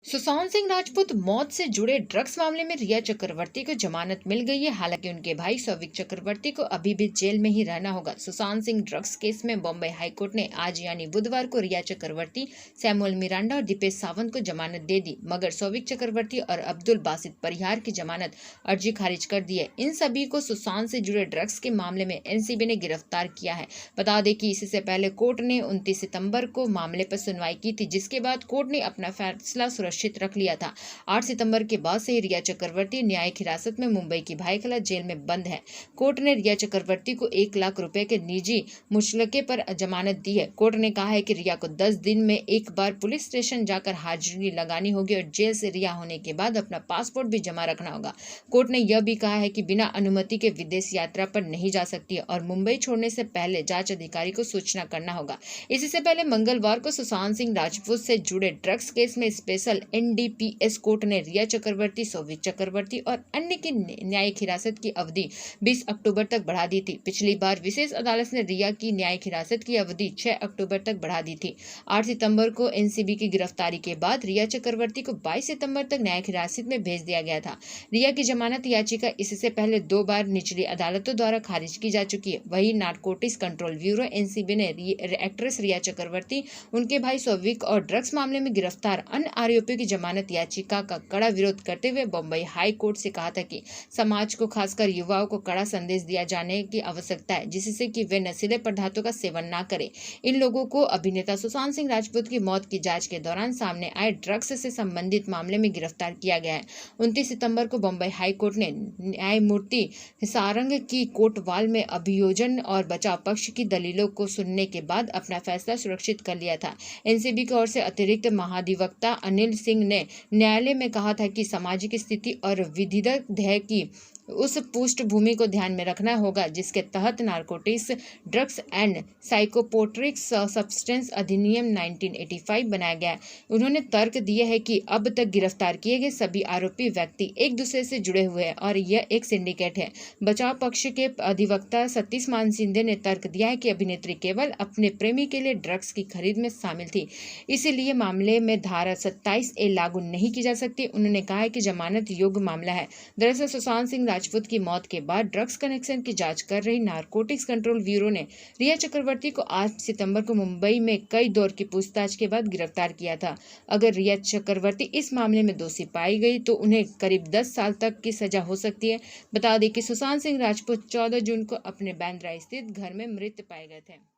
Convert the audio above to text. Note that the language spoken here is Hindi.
सुशांत सिंह राजपूत मौत से जुड़े ड्रग्स मामले में रिया चक्रवर्ती को जमानत मिल गई है। हालांकि उनके भाई सौविक चक्रवर्ती को अभी भी जेल में ही रहना होगा। सुशांत सिंह ड्रग्स केस में बॉम्बे हाईकोर्ट ने आज यानी बुधवार को रिया चक्रवर्ती, सैमुअल मिरांडा और दीपेश सावंत को जमानत दे दी, मगर सौविक चक्रवर्ती और अब्दुल बासित परिहार की जमानत अर्जी खारिज कर दी है। इन सभी को सुशांत से जुड़े ड्रग्स के मामले में एनसीबी ने गिरफ्तार किया है। बता दें कि इससे पहले कोर्ट ने 29 सितंबर को मामले पर सुनवाई की थी, जिसके बाद कोर्ट ने अपना फैसला रख लिया था। 8 सितंबर के बाद से रिया चक्रवर्ती न्यायिक हिरासत में मुंबई की भायखला जेल में बंद है। कोर्ट ने रिया चक्रवर्ती को 1 लाख रुपए के निजी मुचलके पर जमानत दी है। कोर्ट ने कहा है कि रिया को 10 दिन में एक बार पुलिस स्टेशन जाकर हाजिरी लगानी होगी और जेल से रिहा होने के बाद अपना पासपोर्ट भी जमा रखना होगा। कोर्ट ने यह भी कहा है कि बिना अनुमति के विदेश यात्रा पर नहीं जा सकती और मुंबई छोड़ने से पहले जांच अधिकारी को सूचना करना होगा। इससे पहले मंगलवार को सुशांत सिंह राजपूत से जुड़े ड्रग्स केस में स्पेशल एनडीपीएस कोर्ट ने रिया चक्रवर्ती, सौविक चक्रवर्ती और अन्य की न्यायिक हिरासत की अवधि 20 अक्टूबर तक बढ़ा दी थी। पिछली बार विशेष अदालत ने रिया की न्यायिक हिरासत की अवधि 6 अक्टूबर तक बढ़ा दी थी। 8 सितंबर को एनसीबी की गिरफ्तारी के बाद रिया चक्रवर्ती को 22 सितंबर तक न्यायिक हिरासत में भेज दिया गया था। रिया की जमानत याचिका इससे पहले 2 बार निचली अदालतों द्वारा खारिज की जा चुकी है। वही नारकोटिक्स कंट्रोल ब्यूरो एनसीबी ने एक्ट्रेस रिया चक्रवर्ती, उनके भाई सौविक और ड्रग्स मामले में गिरफ्तार अन्य आरोपियों की जमानत याचिका का कड़ा विरोध करते हुए बॉम्बे हाई कोर्ट से कहा था कि समाज को, खासकर युवाओं को कड़ा संदेश दिया जाने की आवश्यकता है, जिससे कि वे नशीले पदार्थों का सेवन ना करें। इन लोगों को अभिनेता सुशांत सिंह राजपूत की मौत की जांच के दौरान सामने आए ड्रग्स से संबंधित मामले में गिरफ्तार किया गया है। 29 सितंबर को बॉम्बे हाई कोर्ट ने न्यायमूर्ति सारंग की कोतवाल में अभियोजन और बचाव पक्ष की दलीलों को सुनने के बाद अपना फैसला सुरक्षित कर लिया था। एनसीबी की ओर से अतिरिक्त महाधिवक्ता अनिल सिंह ने न्यायालय में कहा था कि सामाजिक स्थिति और विधिवत ध्येय की उस पृष्ठभूमि को ध्यान में रखना होगा जिसके तहत नारकोटिक्स, ड्रग्स एंड साइकोपोट्रिक सब्सटेंस अधिनियम 1985 बनाया गया है। उन्होंने तर्क दिए है कि अब तक गिरफ्तार किए गए सभी आरोपी व्यक्ति एक दूसरे से जुड़े हुए हैं और यह एक सिंडिकेट है। बचाव पक्ष के अधिवक्ता सतीश मान सिंधे ने तर्क दिया है कि अभिनेत्री केवल अपने प्रेमी के लिए ड्रग्स की खरीद में शामिल थी, इसीलिए मामले में धारा 27A लागू नहीं की जा सकती। उन्होंने कहा है कि जमानत योग्य मामला है। दरअसल सुशांत सिंह राजपूत की मौत के बाद ड्रग्स कनेक्शन की जांच कर रही नारकोटिक्स कंट्रोल ब्यूरो ने रिया चक्रवर्ती को 8 सितंबर को मुंबई में कई दौर की पूछताछ के बाद गिरफ्तार किया था। अगर रिया चक्रवर्ती इस मामले में दोषी पाई गई तो उन्हें करीब 10 साल तक की सजा हो सकती है। बता दें कि सुशांत सिंह राजपूत 14 जून को अपने बांद्रा स्थित घर में मृत पाए गए थे।